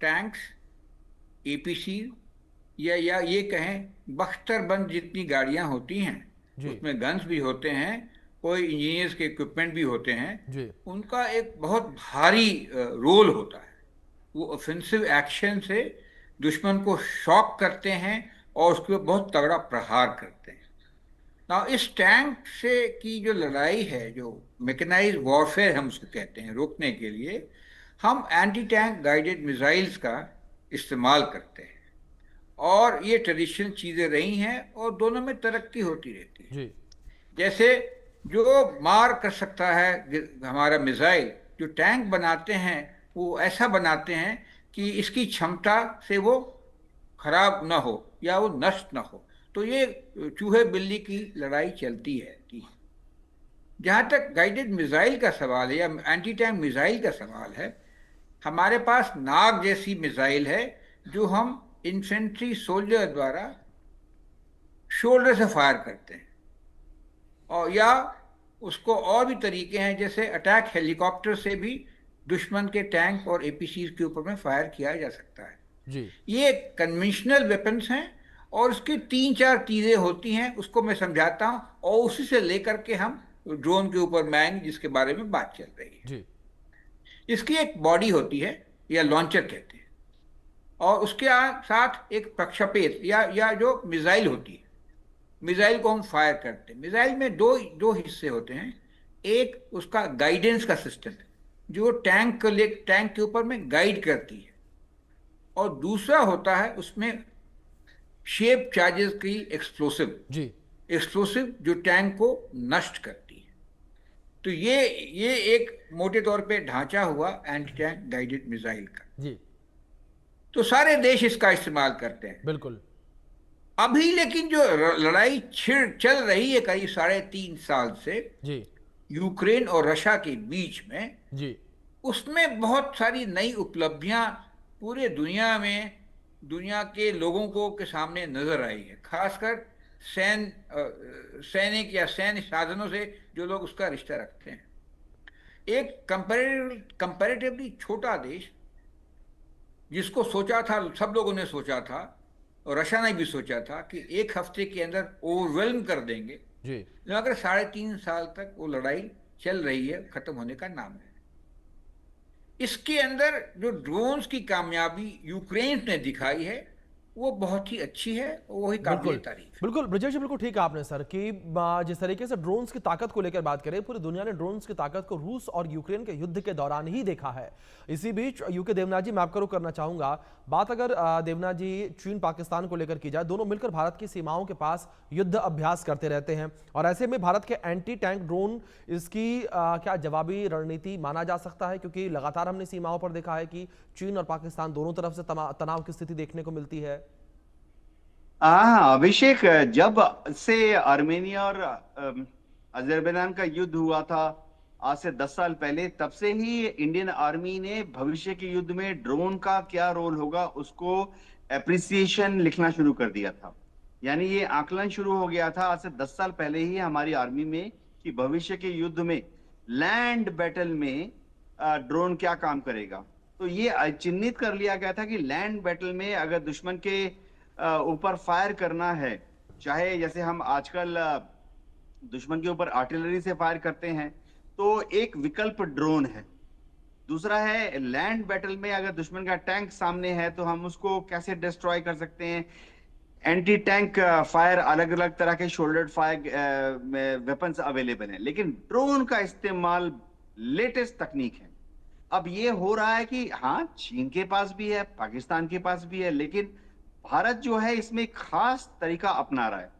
Tanks, APC, या ये कहें बख्तरबंद जितनी गाड़ियां होती हैं, जी। उसमें गन्स भी होते हैं, कोई इंजीनियर्स के इक्विपमेंट भी होते हैं। जी। उनका एक बहुत भारी रोल होता है। वो ऑफेंसिव एक्शन से दुश्मन को शॉक करते हैं और उसके ऊपर बहुत तगड़ा प्रहार करते हैं। ना इस टैंक से की जो लड़ाई है, जो मैकेनाइज्ड वॉरफेयर हम उसको कहते हैं, रोकने के लिए हम एंटी टैंक गाइडेड मिसाइल्स का इस्तेमाल करते हैं। और ये ट्रेडिशनल चीजें रही हैं और दोनों में तरक्की होती रहती है। जी। जैसे जो मार कर सकता है हमारा मिसाइल, जो टैंक बनाते हैं वो ऐसा बनाते हैं कि इसकी क्षमता से वो खराब ना हो या वो नष्ट ना हो। तो ये चूहे बिल्ली की लड़ाई चलती है। जहाँ तक गाइडेड मिसाइल का सवाल है या एंटी टैंक मिसाइल का सवाल है, हमारे पास नाग जैसी मिसाइल है जो हम इन्फेंट्री सोल्जर द्वारा शोल्डर से फायर करते हैं। और या उसको और भी तरीके हैं, जैसे अटैक हेलीकॉप्टर से भी दुश्मन के टैंक और एपीसी के ऊपर में फायर किया जा सकता है। जी। ये कन्वेंशनल वेपन्स हैं और उसकी तीन चार चीजें होती हैं, उसको मैं समझाता हूँ और उसी से लेकर के हम ड्रोन के ऊपर मैन जिसके बारे में बात चल रही है। जी। इसकी एक बॉडी होती है या लॉन्चर कहते हैं, और उसके साथ एक प्रक्षेपक या जो मिसाइल होती है। मिसाइल को हम फायर करते हैं। मिसाइल में दो दो हिस्से होते हैं। एक उसका गाइडेंस का सिस्टम है, जो टैंक के ऊपर में गाइड करती है। और दूसरा होता है उसमें शेप चार्जेस की एक्सप्लोसिव, जी। एक्सप्लोसिव जो टैंक को नष्ट करती है। तो ये एक मोटे तौर पे ढांचा हुआ एंटी टैंक गाइडेड मिसाइल का। जी। तो सारे देश इसका इस्तेमाल करते हैं बिल्कुल। अभी। लेकिन जो लड़ाई छिड़ चल रही है करीब 3.5 साल से जी। यूक्रेन और रशिया के बीच में, जी। उसमें बहुत सारी नई उपलब्धियां पूरे दुनिया में, दुनिया के लोगों को के सामने नजर आई है। खासकर सैनिक या सैन्य साधनों से जो लोग उसका रिश्ता रखते हैं। एक कंपैरेटिवली छोटा देश, जिसको सोचा था, सब लोगों ने सोचा था और रशिया ने भी सोचा था कि एक हफ्ते के अंदर ओवरवेल्म कर देंगे, जी। लेकिन अगर 3.5 साल तक वो लड़ाई चल रही है, खत्म होने का नाम है। इसके अंदर जो ड्रोन्स की कामयाबी यूक्रेन ने दिखाई है वो बहुत ही अच्छी है, वही काबिल बिल्कुल। तारीफ है। बिल्कुल ब्रजेश जी, बिल्कुल ठीक है आपने सर कि जिस तरीके से ड्रोन्स की ताकत को लेकर बात करें, पूरी दुनिया ने ड्रोन्स की ताकत को रूस और यूक्रेन के युद्ध के दौरान ही देखा है। इसी बीच यूके देवनाथ जी, मैं आपका रुख करना चाहूंगा। बात अगर देवनाथ जी चीन पाकिस्तान को लेकर की जाए, दोनों मिलकर भारत की सीमाओं के पास युद्ध अभ्यास करते रहते हैं और ऐसे में भारत के एंटी टैंक ड्रोन इसकी क्या जवाबी रणनीति माना जा सकता है? क्योंकि लगातार हमने सीमाओं पर देखा है कि चीन और पाकिस्तान दोनों तरफ से तनाव की स्थिति देखने को मिलती है। हाँ अभिषेक, जब से आर्मेनिया और अजरबैजान का युद्ध हुआ था आज से 10 साल पहले, तब से ही इंडियन आर्मी ने भविष्य के युद्ध में ड्रोन का क्या रोल होगा उसको एप्रिसिएशन लिखना शुरू कर दिया था। यानी ये आकलन शुरू हो गया था आज से 10 साल पहले ही हमारी आर्मी में कि भविष्य के युद्ध में लैंड बैटल में ड्रोन क्या काम करेगा। तो ये चिन्हित कर लिया गया था कि लैंड बैटल में अगर दुश्मन के ऊपर फायर करना है, चाहे जैसे हम आजकल दुश्मन के ऊपर आर्टिलरी से फायर करते हैं, तो एक विकल्प ड्रोन है। दूसरा है लैंड बैटल में अगर दुश्मन का टैंक सामने है तो हम उसको कैसे डिस्ट्रॉय कर सकते हैं। एंटी टैंक फायर, अलग अलग तरह के शोल्डर्ड फायर वेपन्स अवेलेबल हैं, लेकिन ड्रोन का इस्तेमाल लेटेस्ट तकनीक है। अब ये हो रहा है कि हाँ, चीन के पास भी है, पाकिस्तान के पास भी है, लेकिन भारत जो है इसमें एक खास तरीका अपना रहा है।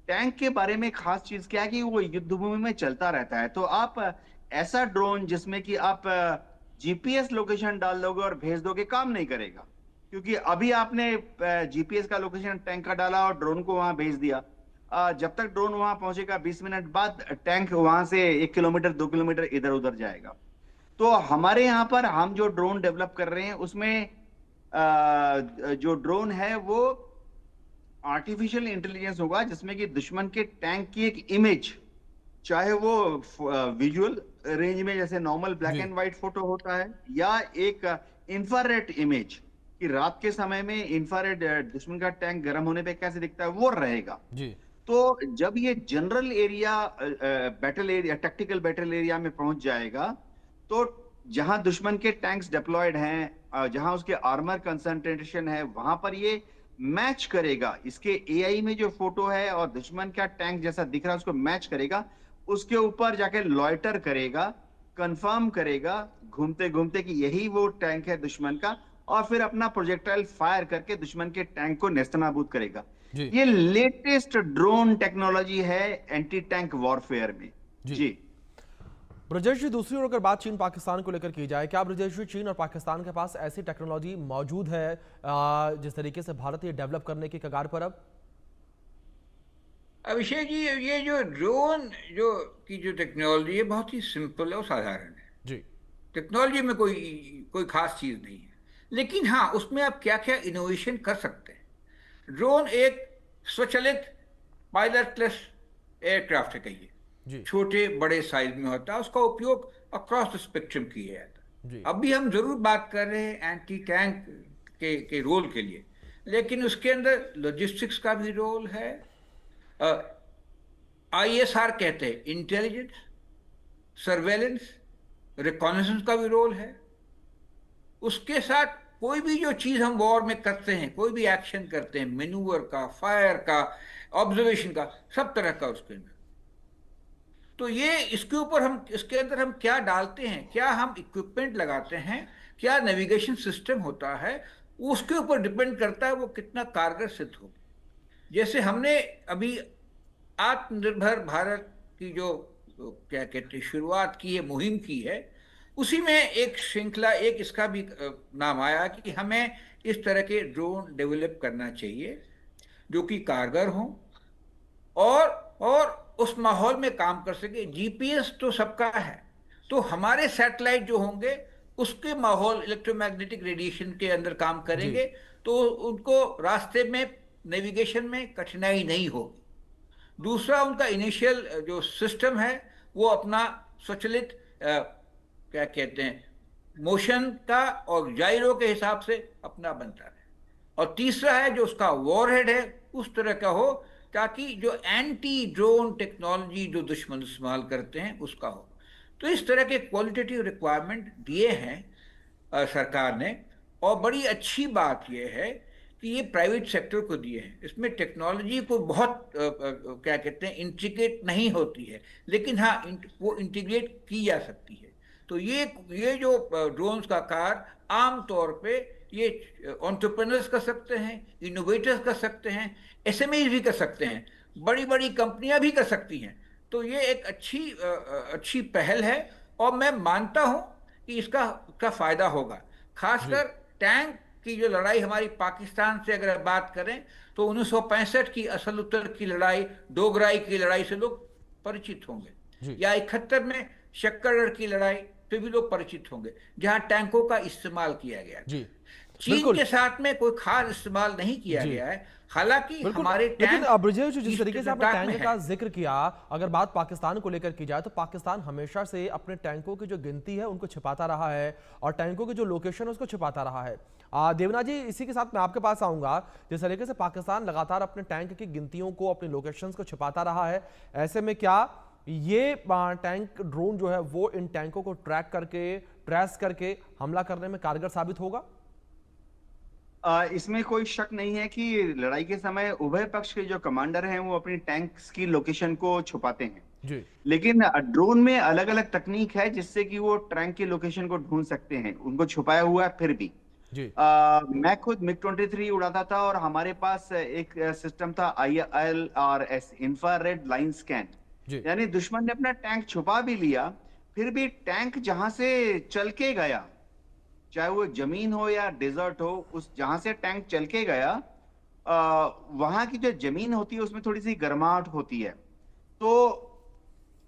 टैंक के बारे में खास चीज क्या है कि वो युद्ध भूमि में चलता रहता है। तो आप ऐसा ड्रोन जिसमें कि आप जीपीएस लोकेशन डाल दोगे और भेज दोगे, काम नहीं करेगा। क्योंकि अभी आपने जीपीएस का लोकेशन टैंक का डाला और ड्रोन को वहां भेज दिया, जब तक ड्रोन वहां पहुंचेगा 20 मिनट बाद टैंक वहां से 1 किलोमीटर 2 किलोमीटर इधर उधर जाएगा। तो हमारे यहाँ पर हम जो ड्रोन डेवलप कर रहे हैं उसमें जो ड्रोन है वो आर्टिफिशियल इंटेलिजेंस होगा, जिसमें कि दुश्मन के टैंक की एक इमेज, चाहे वो विजुअल रेंज में जैसे नॉर्मल ब्लैक जी। एंड व्हाइट फोटो होता है या एक इंफ्रारेड इमेज, कि रात के समय में इंफ्रारेड दुश्मन का टैंक गर्म होने पे कैसे दिखता है, वो रहेगा। जी। तो जब ये general area, battle area, tactical battle area में पहुंच जाएगा, तो जहां दुश्मन के टैंक्स डिप्लॉयड हैं, जहां उसके आर्मर कंसंट्रेशन है, वहां पर ये मैच करेगा। इसके एआई में जो फोटो है और दुश्मन का टैंक जैसा दिख रहा है उसको मैच करेगा, उसके ऊपर जाके लॉइटर करेगा, कंफर्म करेगा घूमते घूमते कि यही वो टैंक है दुश्मन का, और फिर अपना प्रोजेक्टाइल फायर करके दुश्मन के टैंक को नेस्तनाबूद करेगा। जी। ये लेटेस्ट ड्रोन टेक्नोलॉजी है एंटी टैंक वॉरफेयर में। जी। जी। ब्रजेश जी, दूसरी ओर अगर बात चीन पाकिस्तान को लेकर की जाए, क्या ब्रजेश जी चीन और पाकिस्तान के पास ऐसी टेक्नोलॉजी मौजूद है जिस तरीके से भारत ये डेवलप करने की कगार पर अब? अभिषेक जी, ये जो ड्रोन जो टेक्नोलॉजी है बहुत ही सिंपल है और साधारण है। जी। टेक्नोलॉजी में कोई कोई खास चीज़ नहीं है, लेकिन हाँ, उसमें आप क्या क्या इनोवेशन कर सकते हैं। ड्रोन एक स्वचालित पायलटलेस एयरक्राफ्ट है, कहिए। जी। छोटे बड़े साइज में होता है, उसका उपयोग अक्रॉस द स्पेक्ट्रम किया जाता जी। है। अभी हम जरूर बात कर रहे हैं एंटी टैंक के रोल के लिए, लेकिन उसके अंदर लॉजिस्टिक्स का भी रोल है। आईएसआर कहते हैं, इंटेलिजेंस, सर्वेलेंस, रिकॉनेसेंस का भी रोल है। उसके साथ कोई भी जो चीज हम वॉर में करते हैं, कोई भी एक्शन करते हैं, मेनूवर का, फायर का, ऑब्जर्वेशन का, सब तरह का उसके अंदर। तो ये इसके ऊपर हम, इसके अंदर हम क्या डालते हैं, क्या हम इक्विपमेंट लगाते हैं, क्या नेविगेशन सिस्टम होता है, उसके ऊपर डिपेंड करता है वो कितना कारगर सिद्ध हो। जैसे हमने अभी आत्मनिर्भर भारत की जो क्या कहते हैं शुरुआत की है, मुहिम की है, उसी में एक श्रृंखला, एक इसका भी नाम आया कि हमें इस तरह के ड्रोन डेवलप करना चाहिए जो कि कारगर हों और उस माहौल में काम कर सके। जीपीएस तो सबका है, तो हमारे सैटेलाइट जो होंगे उसके माहौल इलेक्ट्रोमैग्नेटिक रेडिएशन के अंदर काम जी। करेंगे, तो उनको रास्ते में नेविगेशन में कठिनाई नहीं होगी। दूसरा, उनका इनिशियल जो सिस्टम है वो अपना स्वचालित क्या कहते हैं मोशन का और जायरो के हिसाब से अपना बनता है। और तीसरा है जो उसका वॉरहेड है उस तरह का हो ताकि जो एंटी ड्रोन टेक्नोलॉजी जो दुश्मन इस्तेमाल करते हैं उसका हो। तो इस तरह के क्वालिटेटिव रिक्वायरमेंट दिए हैं सरकार ने। और बड़ी अच्छी बात यह है कि ये प्राइवेट सेक्टर को दिए हैं। इसमें टेक्नोलॉजी को बहुत क्या कहते हैं इंटीग्रेट नहीं होती है, लेकिन हाँ वो इंटीग्रेट की जा सकती है। तो ये जो ड्रोन्स का कार आम तौर पे ये एंटरप्रेन्योर्स कर सकते हैं, इनोवेटर्स कर सकते हैं, एसएमईज भी कर सकते हैं, बड़ी बड़ी कंपनियां भी कर सकती हैं। तो ये एक अच्छी पहल है और मैं मानता हूं कि इसका फायदा होगा। जी। खासकर टैंक की जो लड़ाई हमारी पाकिस्तान से अगर बात करें तो 1965 की असल उत्तर की लड़ाई, डोगराई की लड़ाई से लोग परिचित होंगे, जी। या 71 में शक्करगढ़ की लड़ाई पे भी लोग परिचित होंगे जहां टैंकों का इस्तेमाल किया गया था। जी। चीन बिल्कुल। के साथ में कोई खास इस्तेमाल नहीं किया जी। गया है, हालांकि बिल्कुल। हमारे लेकिन टैंक ब्रजेश जी, जिस ईस्ट तरीके से आपने लद्दाख में टैंक है। का जिक्र किया, अगर बात पाकिस्तान को लेकर की जाए तो पाकिस्तान हमेशा से अपने टैंकों की जो गिनती है उनको छिपाता रहा है और टैंकों की जो लोकेशन है उसको छिपाता रहा है। देवनाथ जी, इसी के साथ मैं आपके पास आऊंगा। जिस तरीके से पाकिस्तान लगातार अपने टैंक की गिनतियों को, अपनी लोकेशंस को छिपाता रहा है, ऐसे में क्या ये टैंक ड्रोन जो है वो इन टैंकों को ट्रेस करके हमला करने में कारगर साबित होगा? इसमें कोई शक नहीं है कि लड़ाई के समय उभय पक्ष के जो कमांडर हैं वो अपनी टैंक्स की लोकेशन को छुपाते हैं। जी। लेकिन ड्रोन में अलग अलग तकनीक है जिससे कि वो टैंक की लोकेशन को ढूंढ सकते हैं, उनको छुपाया हुआ है फिर भी। जी। मैं खुद मिग 23 उड़ाता था और हमारे पास एक सिस्टम था ILRS, इंफ्रारेड लाइन स्कैन। जी। यानी दुश्मन ने अपना टैंक छुपा भी लिया, फिर भी टैंक जहां से चल के गया, चाहे वो जमीन हो या डेजर्ट हो, उस जहां से टैंक चल के गया, वहां की जो जमीन होती है उसमें थोड़ी सी गर्माहट होती है। तो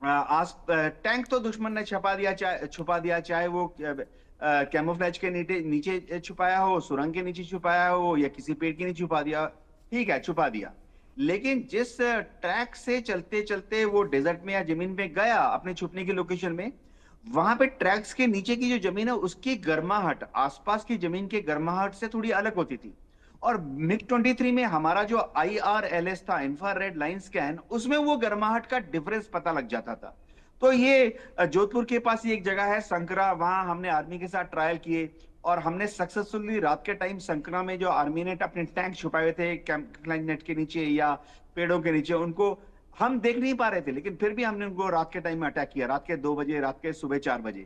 टैंक तो दुश्मन ने छुपा दिया, चाहे वो कैमोफ्लेज के नीचे छुपाया हो, सुरंग के नीचे छुपाया हो या किसी पेड़ के नीचे छुपा दिया, ठीक है छुपा दिया। लेकिन जिस ट्रैक से चलते चलते वो डेजर्ट में या जमीन में गया अपने छुपने की लोकेशन में, वहां पे ट्रैक्स के नीचे की जो जमीन है उसकी गर्माहट आसपास की जमीन के गर्माहट से थोड़ी अलग होती थी। और मिग 23 में हमारा जो IRLS था, इंफ्रारेड लाइन स्कैन, उसमें वो गर्माहट का डिफरेंस पता लग जाता था। तो ये जोधपुर के पास ही एक जगह है संकरा, वहां हमने आर्मी के साथ ट्रायल किए और हमने सक्सेसफुली रात के टाइम संकरा में जो आर्मी ने अपने टैंक छुपाए हुए थे कैंपलाइन नेट के नीचे या पेड़ों के नीचे, उनको हम देख नहीं पा रहे थे, लेकिन फिर भी हमने उनको रात के टाइम में अटैक किया, रात के 2 बजे, रात के सुबह 4 बजे।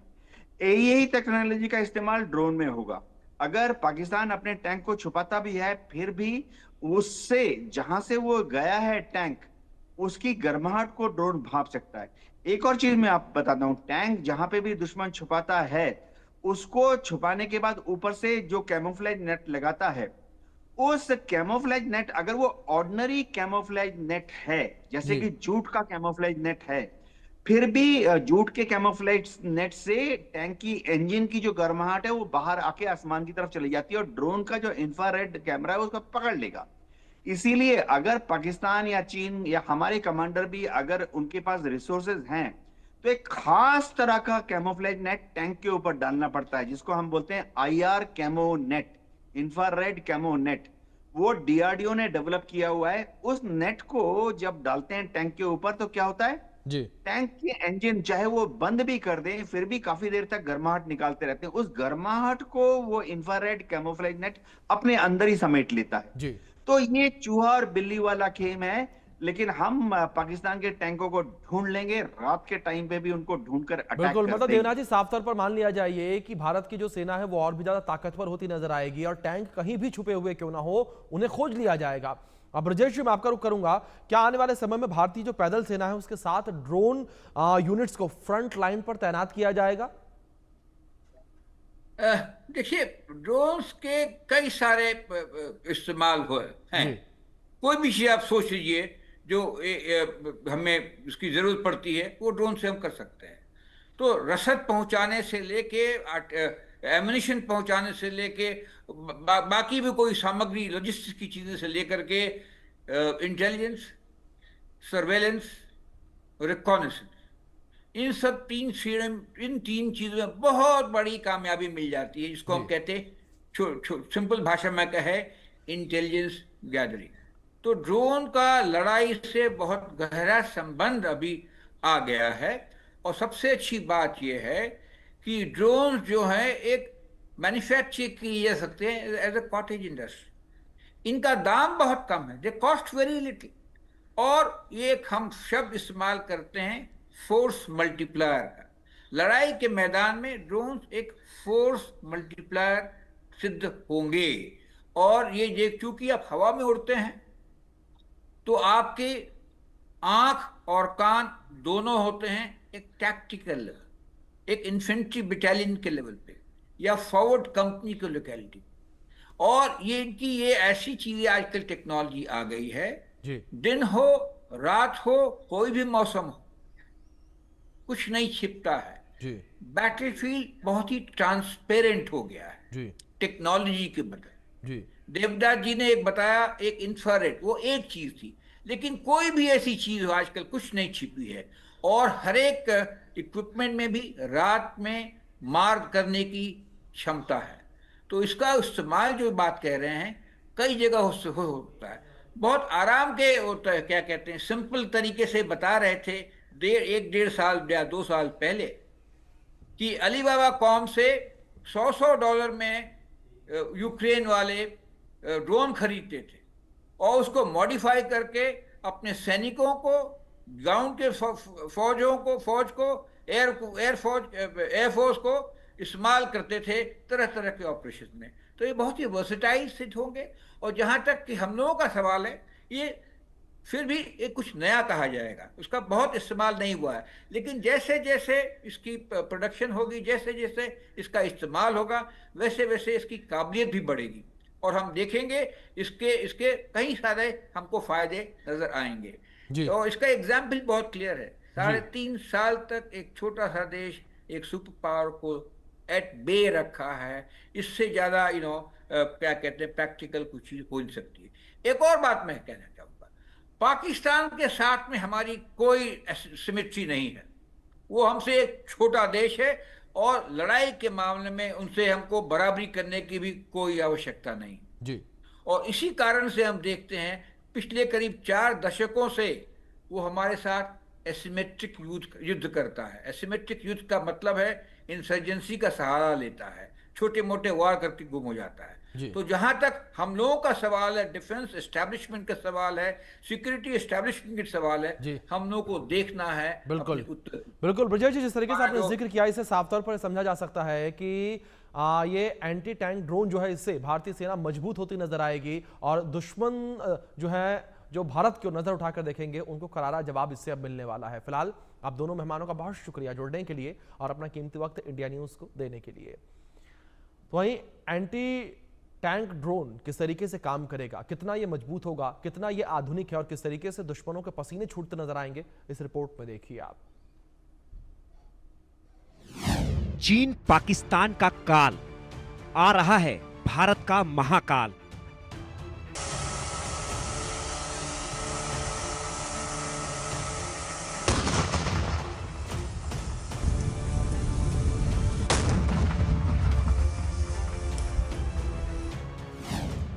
यही टेक्नोलॉजी का इस्तेमाल ड्रोन में होगा। अगर पाकिस्तान अपने टैंक को छुपाता भी है, फिर भी उससे जहां से वो गया है टैंक, उसकी गर्माहट को ड्रोन भांप सकता है। एक और चीज मैं आप बताता हूं, टैंक जहां पे भी दुश्मन छुपाता है, उसको छुपाने के बाद ऊपर से जो कैमोफ्लेज नेट लगाता है, उस कैमोफ्लेज नेट, अगर वो ऑर्डिनरी कैमोफ्लेज नेट है, जैसे जी कि जूट का कैमोफ्लेज नेट है, फिर भी जूट के कैमोफ्लेज नेट से टैंक की इंजन की जो गर्माहट है वो बाहर आके आसमान की तरफ चली जाती है और ड्रोन का जो इंफ्रारेड कैमरा है उसको पकड़ लेगा। इसीलिए अगर पाकिस्तान या चीन या हमारे कमांडर भी अगर उनके पास रिसोर्सेज हैं, तो एक खास तरह का कैमोफ्लेज नेट टैंक के ऊपर डालना पड़ता है, जिसको हम बोलते हैं IR camo net, infrared camo net. वो DRDO ने डेवलप किया हुआ है। उस नेट को जब डालते हैं टैंक के ऊपर तो क्या होता है, जी टैंक के इंजन चाहे वो बंद भी कर दें फिर भी काफी देर तक गर्माहट निकालते रहते हैं। उस गर्माहट को वो इंफ्रारेड कैमोफ्लेज नेट अपने अंदर ही समेट लेता है। जी तो ये चूहा और बिल्ली वाला खेम है, लेकिन हम पाकिस्तान के टैंकों को ढूंढ लेंगे, रात के टाइम पे भी उनको ढूंढकर अटैक बिल्कुल, कर मतलब देंगे। देवनाथ जी, साफ तौर पर मान लिया जाए ये कि भारत की जो सेना है वो और भी ज्यादा ताकतवर होती नजर आएगी और टैंक कहीं भी छुपे हुए क्यों ना हो उन्हें खोज लिया जाएगा। अब ब्रजेश जी, मैं आपका रुख करूंगा, क्या आने वाले समय में भारतीय जो पैदल सेना है उसके साथ ड्रोन यूनिट्स को फ्रंट लाइन पर तैनात किया जाएगा? देखिए, ड्रोन्स के कई सारे इस्तेमाल हुए हैं। जी कोई भी चीज़ आप सोच लीजिए जो हमें उसकी ज़रूरत पड़ती है, वो ड्रोन से हम कर सकते हैं। तो रसद पहुंचाने से लेके एमिनिशन पहुंचाने से लेके बाकी भी कोई सामग्री, लॉजिस्टिक्स की चीज़ें से लेकर के इंटेलिजेंस, सर्वेलेंस, रिकॉनेसेंस, इन सब इन तीन चीजों में बहुत बड़ी कामयाबी मिल जाती है, जिसको हम जी कहते हैं, सिंपल भाषा में कहे, इंटेलिजेंस गैदरिंग। तो ड्रोन का लड़ाई से बहुत गहरा संबंध अभी आ गया है। और सबसे अच्छी बात यह है कि ड्रोन जो है एक मैन्युफैक्चर किए जा सकते हैं एज ए कॉटेज इंडस्ट्री। इनका दाम बहुत कम है, दे कॉस्ट वेरी लिटिल। और ये एक हम शब्द इस्तेमाल करते हैं, फोर्स मल्टीप्लायर का। लड़ाई के मैदान में ड्रोन एक फोर्स मल्टीप्लायर सिद्ध होंगे। और ये चूंकि आप हवा में उड़ते हैं, तो आपके आंख और कान दोनों होते हैं एक टैक्टिकल लेवल, एक इन्फेंट्री बटालियन के लेवल पे या फॉरवर्ड कंपनी के लोकेलिटी। और ये इनकी ये ऐसी चीजें, आजकल टेक्नोलॉजी आ गई है, जी दिन हो रात हो कोई भी मौसम हो, कुछ नहीं छिपता है। जी बैटलफील्ड बहुत ही ट्रांसपेरेंट हो गया है जी टेक्नोलॉजी के बदले। जी देवदास जी ने एक बताया, एक इंफ्रारेड, वो एक चीज थी, लेकिन कोई भी ऐसी चीज हो आजकल कुछ नहीं छिपी है। और हर एक इक्विपमेंट में भी रात में मार करने की क्षमता है। तो इसका इस्तेमाल जो बात कह रहे हैं, कई जगह होता है, बहुत आराम के होता है, क्या कहते हैं, सिंपल तरीके से बता रहे थे 1.5 साल या 2 साल पहले कि अलीबाबा कॉम से $100 में यूक्रेन वाले ड्रोन खरीदते थे और उसको मॉडिफाई करके अपने सैनिकों को, ग्राउंड के फौज को, एयरफोर्स को इस्तेमाल करते थे तरह तरह के ऑपरेशन में। तो ये बहुत ही वर्सेटाइल सिद्ध होंगे। और जहाँ तक कि हम लोगों का सवाल है, ये फिर भी ये कुछ नया कहा जाएगा, उसका बहुत इस्तेमाल नहीं हुआ है। लेकिन जैसे जैसे इसकी प्रोडक्शन होगी, जैसे जैसे इसका इस्तेमाल होगा, वैसे वैसे इसकी काबिलियत भी बढ़ेगी और हम देखेंगे इसके इसके कई सारे हमको फायदे नजर आएंगे। जी तो इसका एग्जाम्पल बहुत क्लियर है। जी 3.5 साल तक एक छोटा सा देश एक सुपर पावर को एट बे रखा है। इससे ज्यादा क्या कहते हैं, प्रैक्टिकल कुछ चीज हो नहीं सकती है। एक और बात मैं कहना चाहूंगा, पाकिस्तान के साथ में हमारी कोई सिमिट्री नहीं है। वो हमसे एक छोटा देश है और लड़ाई के मामले में उनसे हमको बराबरी करने की भी कोई आवश्यकता नहीं। जी। और इसी कारण से हम देखते हैं पिछले करीब 4 दशकों से वो हमारे साथ एसिमेट्रिक युद्ध करता है। एसिमेट्रिक युद्ध का मतलब है इंसर्जेंसी का सहारा लेता है, छोटे मोटे वार करके गुम हो जाता है। जी। तो जहां तक हम लोगों का सवाल है, डिफेंस एस्टेब्लिशमेंट का सवाल है, सिक्योरिटी एस्टेब्लिशमेंट का सवाल है, जी। हम लोगों को देखना है बिल्कुल अपने उत्तर। बिल्कुल ब्रजेश जी, जिस तरीके से आपने तो जिक्र किया, इसे साफ तौर पर समझा जा सकता है कि ये एंटी टैंक ड्रोन जो है, इससे भारतीय सेना मजबूत होती नजर आएगी और दुश्मन जो है, जो भारत की ओर नजर उठाकर देखेंगे, उनको करारा जवाब इससे अब मिलने वाला है। फिलहाल आप दोनों मेहमानों का बहुत शुक्रिया जुड़ने के लिए और अपना कीमती वक्त इंडिया न्यूज को देने के लिए। तो वहीं एंटी टैंक ड्रोन किस तरीके से काम करेगा, कितना ये मजबूत होगा, कितना ये आधुनिक है और किस तरीके से दुश्मनों के पसीने छूटते नजर आएंगे, इस रिपोर्ट में देखिए आप। चीन पाकिस्तान का काल, आ रहा है भारत का महाकाल।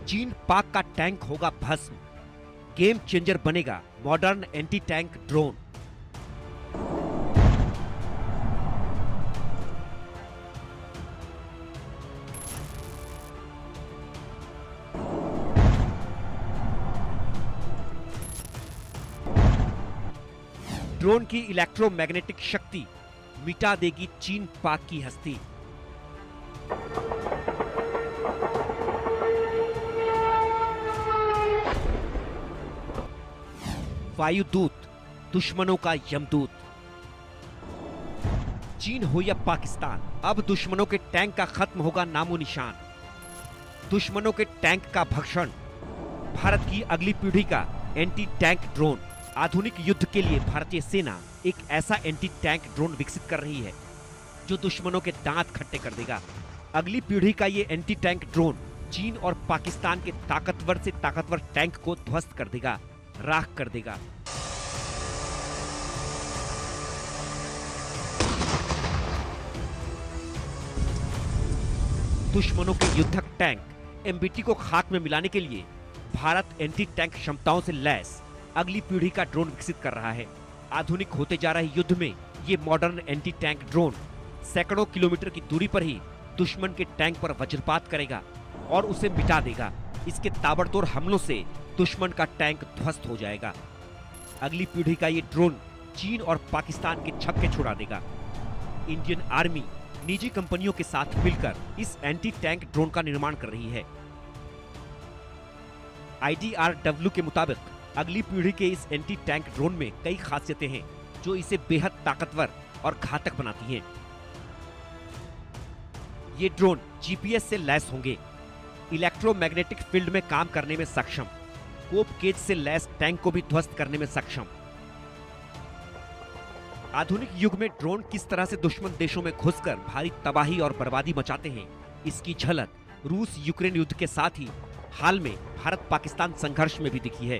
चीन पाक का टैंक होगा भस्म, गेम चेंजर बनेगा modern anti tank drone. Drone की इलेक्ट्रोमैग्नेटिक शक्ति मिटा देगी चीन पाक की हस्ती। वायुदूत, दुश्मनों का यमदूत। चीन हो या पाकिस्तान, अब दुश्मनों के टैंक का खत्म होगा नामो निशान। दुश्मनों के टैंक का भक्षण, भारत की अगली पीढ़ी का एंटी टैंक ड्रोन। आधुनिक युद्ध के लिए भारतीय सेना एक ऐसा एंटी टैंक ड्रोन विकसित कर रही है जो दुश्मनों के दांत खट्टे कर देगा। अगली पीढ़ी का ये एंटी टैंक ड्रोन चीन और पाकिस्तान के ताकतवर से ताकतवर टैंक को ध्वस्त कर देगा, राख कर देगा। दुश्मनों के युद्धक टैंक एमबीटी को खाक में मिलाने के लिए भारत एंटी टैंक क्षमताओं से लैस अगली पीढ़ी का ड्रोन विकसित कर रहा है। आधुनिक होते जा रहे युद्ध में ये मॉडर्न एंटी टैंक ड्रोन सैकड़ों किलोमीटर की दूरी पर ही दुश्मन के टैंक पर वज्रपात करेगा और उसे मिटा देगा। इसके ताबड़तोड़ हमलों से दुश्मन का टैंक ध्वस्त हो जाएगा। अगली पीढ़ी का ये ड्रोन चीन और पाकिस्तान के छक्के छुड़ा देगा। इंडियन आर्मी निजी कंपनियों के साथ मिलकर इस एंटी टैंक ड्रोन का निर्माण कर रही है। IDRW के मुताबिक अगली पीढ़ी के इस एंटी टैंक ड्रोन में कई खासियतें हैं जो इसे बेहद ताकतवर और घातक बनाती हैं। ये ड्रोन GPS से लैस होंगे, इलेक्ट्रोमैग्नेटिक फील्ड में काम करने में सक्षम, कोप केज से लैस टैंक को भी ध्वस्त करने में सक्षम। आधुनिक युग में ड्रोन किस तरह से दुश्मन देशों में घुसकर भारी तबाही और बर्बादी मचाते हैं, इसकी झलक रूस यूक्रेन युद्ध के साथ ही हाल में भारत पाकिस्तान संघर्ष में भी दिखी है।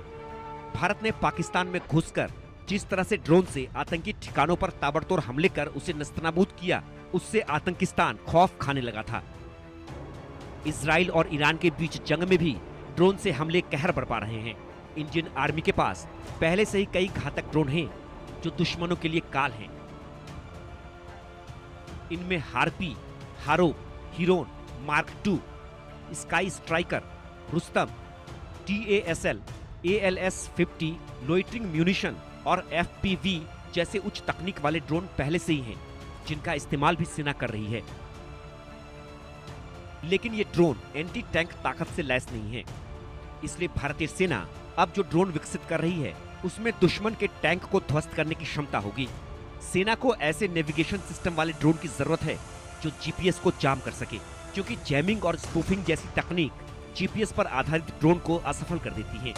भारत ने पाकिस्तान में घुसकर जिस तरह से ड्रोन से आतंकी ठिकानों पर ताबड़तोड़ हमले कर उसे नस्तनाबूद किया, उससे आतंकिस्तान खौफ खाने लगा था। इजराइल और ईरान के बीच जंग में भी ड्रोन से हमले कहर बरपा रहे हैं। इंडियन आर्मी के पास पहले से ही कई घातक ड्रोन हैं जो दुश्मनों के लिए काल हैं। इनमें हार्पी, हारो, Heron, mark II, sky striker, Rustam, TASL, ALS-50 loitering munition और FPV जैसे उच्च तकनीक वाले ड्रोन पहले से ही हैं, जिनका इस्तेमाल भी सेना कर रही है। लेकिन ये ड्रोन एंटी टैंक ताकत से लैस नहीं है, इसलिए भारतीय सेना अब जो ड्रोन विकसित कर रही है उसमें दुश्मन के टैंक को ध्वस्त करने की क्षमता होगी। सेना को ऐसे नेविगेशन सिस्टम वाले ड्रोन की जरूरत है जो GPS को जाम कर सके, क्योंकि जैमिंग और स्पूफिंग जैसी तकनीक GPS पर आधारित ड्रोन को असफल कर देती है।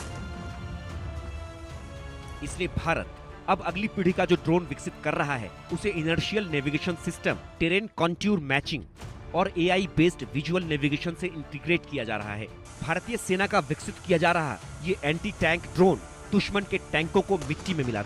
इसलिए भारत अब अगली पीढ़ी का जो ड्रोन विकसित कर रहा है उसे inertial navigation system, terrain contour matching और AI बेस्ड विजुअल नेविगेशन से इंटीग्रेट किया जा रहा है। भारतीय सेना का विकसित किया जा रहा ये एंटी टैंक ड्रोन दुश्मन के टैंकों को मिट्टी में मिला